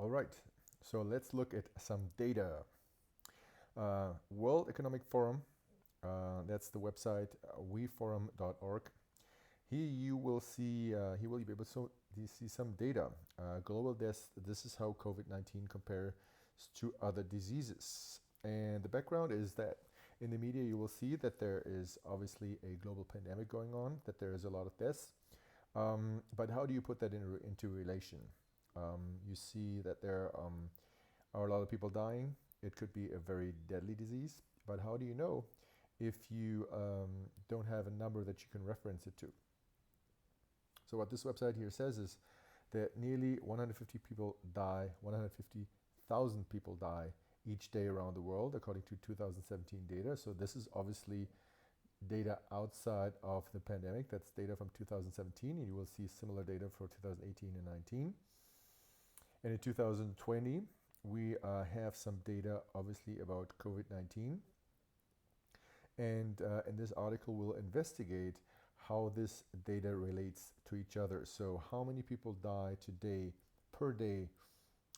All right, so let's look at some data. World Economic Forum, that's the website weforum.org. Here you will see, he will be able to see some data. Global deaths, this is how COVID-19 compares to other diseases. And the background is that in the media you will see that there is obviously a global pandemic going on, that there is a lot of deaths. But how do you put that into relation? You see that there are a lot of people dying. It could be a very deadly disease. But how do you know if you don't have a number that you can reference it to? So what this website here says is that nearly 150,000 people die each day around the world, according to 2017 data. So this is obviously data outside of the pandemic. That's data from 2017, and you will see similar data for 2018 and 19. And in 2020, we have some data, obviously, about COVID-19. And this article will investigate how this data relates to each other. So how many people die today per day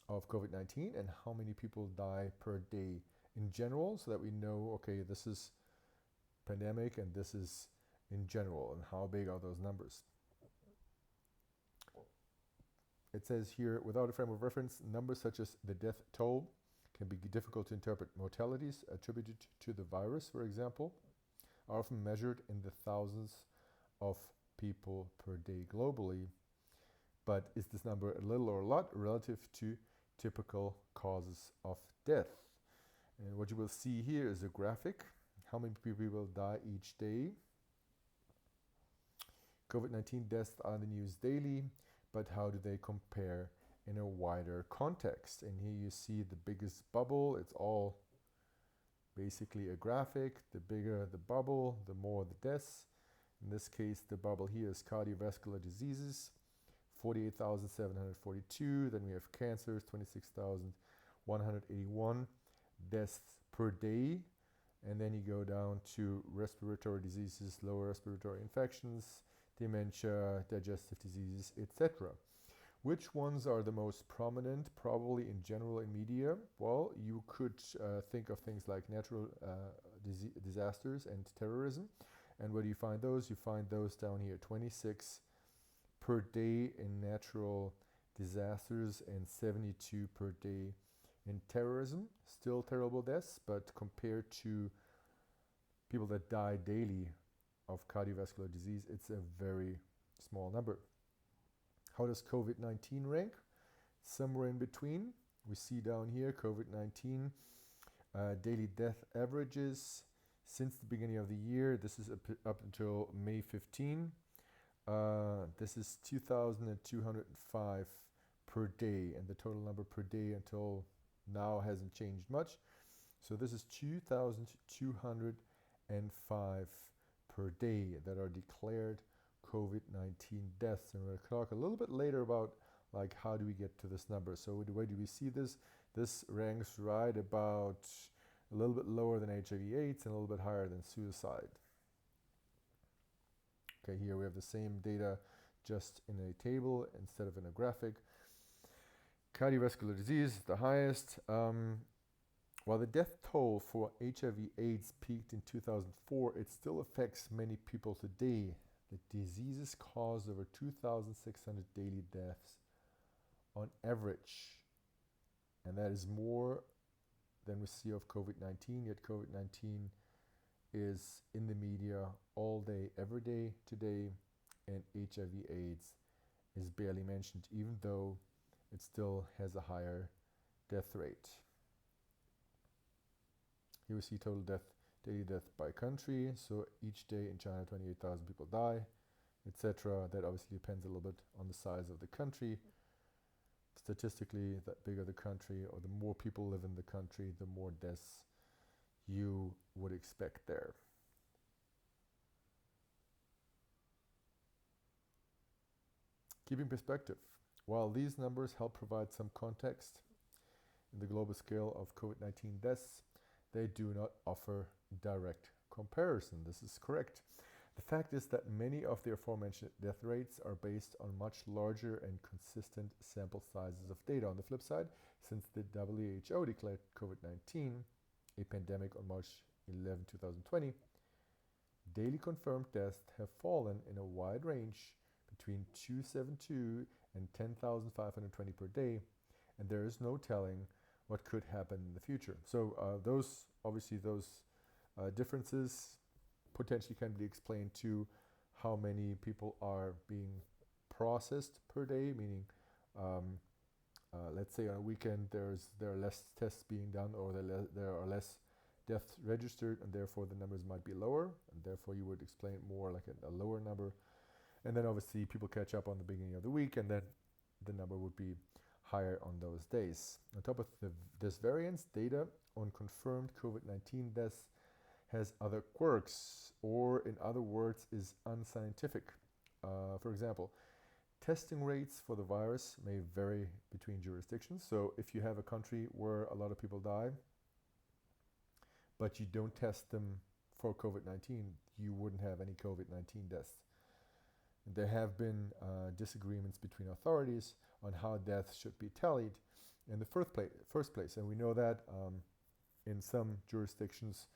of COVID-19, and how many people die per day in general, so that we know, okay, this is pandemic and this is in general, and how big are those numbers. It says here, without a frame of reference, numbers such as the death toll can be difficult to interpret. Mortalities attributed to the virus, for example, are often measured in the thousands of people per day globally. But is this number a little or a lot relative to typical causes of death? And what you will see here is a graphic. How many people will die each day? COVID-19 deaths are in the news daily, but how do they compare in a wider context? And here you see the biggest bubble. It's all basically a graphic. The bigger the bubble, the more the deaths. In this case, the bubble here is cardiovascular diseases, 48,742. Then we have cancers, 26,181 deaths per day. And then you go down to respiratory diseases, lower respiratory infections, dementia, digestive diseases, etc. Which ones are the most prominent, probably in general in media? Well, you could think of things like natural disasters and terrorism. And where do you find those? You find those down here, 26 per day in natural disasters and 72 per day in terrorism. Still terrible deaths, but compared to people that die daily of cardiovascular disease, it's a very small number. How does COVID-19 rank? Somewhere in between. We see down here COVID-19 daily death averages since the beginning of the year. This is up until May 15. This is 2,205 per day, and the total number per day until now hasn't changed much. So this is 2,205 per day that are declared COVID-19 deaths. And we'll talk a little bit later about like how do we get to this number. So where do we see this? This ranks right about a little bit lower than HIV/AIDS and a little bit higher than suicide. Okay, here we have the same data just in a table instead of in a graphic. Cardiovascular disease, the highest. While the death toll for HIV/AIDS peaked in 2004, it still affects many people today. The diseases cause over 2,600 daily deaths on average. And that is more than we see of COVID-19, yet COVID-19 is in the media all day, every day today, and HIV/AIDS is barely mentioned, even though it still has a higher death rate. Here we see total daily death by country. So each day in China, 28,000 people die, etc. That obviously depends a little bit on the size of the country. Statistically, the bigger the country or the more people live in the country, the more deaths you would expect there. Keeping perspective, while these numbers help provide some context in the global scale of COVID-19 deaths, they do not offer direct comparison. This is correct. The fact is that many of the aforementioned death rates are based on much larger and consistent sample sizes of data. On the flip side, since the WHO declared COVID-19 a pandemic on March 11, 2020, daily confirmed deaths have fallen in a wide range between 272 and 10,520 per day, and there is no telling what could happen in the future. So those differences potentially can be explained to how many people are being processed per day, meaning let's say on a weekend there are less tests being done, or there are less deaths registered, and therefore the numbers might be lower, and therefore you would explain more like a lower number. And then obviously people catch up on the beginning of the week, and then the number would be higher on those days. On top of this variance, data on confirmed COVID-19 deaths has other quirks, or in other words, is unscientific. For example, testing rates for the virus may vary between jurisdictions. So if you have a country where a lot of people die, but you don't test them for COVID-19, you wouldn't have any COVID-19 deaths. There have been disagreements between authorities on how deaths should be tallied in the first place. And we know that in some jurisdictions,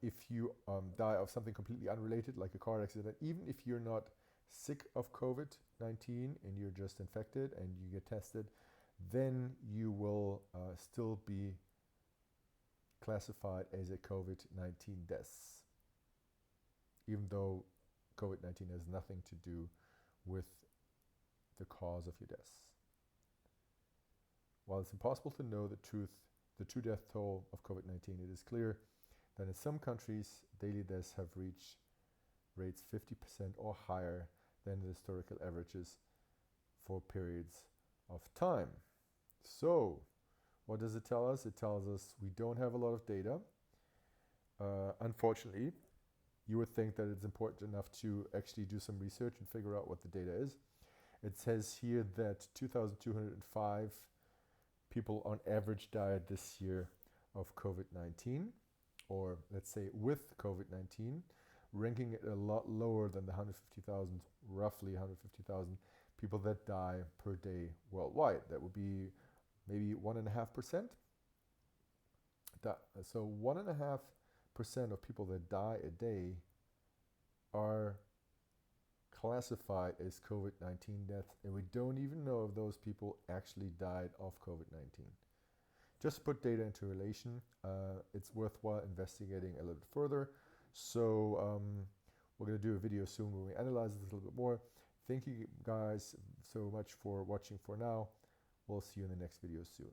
if you die of something completely unrelated, like a car accident, even if you're not sick of COVID-19 and you're just infected and you get tested, then you will still be classified as a COVID-19 death, even though COVID-19 has nothing to do with the cause of your death. While it's impossible to know the true death toll of COVID-19, it is clear that in some countries, daily deaths have reached rates 50% or higher than the historical averages for periods of time. So, what does it tell us? It tells us we don't have a lot of data. Unfortunately, you would think that it's important enough to actually do some research and figure out what the data is. It says here that 2,205 people on average died this year of COVID-19, or let's say with COVID-19, ranking it a lot lower than the 150,000, roughly 150,000 people that die per day worldwide. That would be maybe 1.5%. So 1.5% of people that die a day are classified as COVID-19 deaths, and we don't even know if those people actually died of COVID-19. Just to put data into relation, it's worthwhile investigating a little bit further. So we're going to do a video soon where we analyze this a little bit more. Thank you guys so much for watching for now. We'll see you in the next video soon.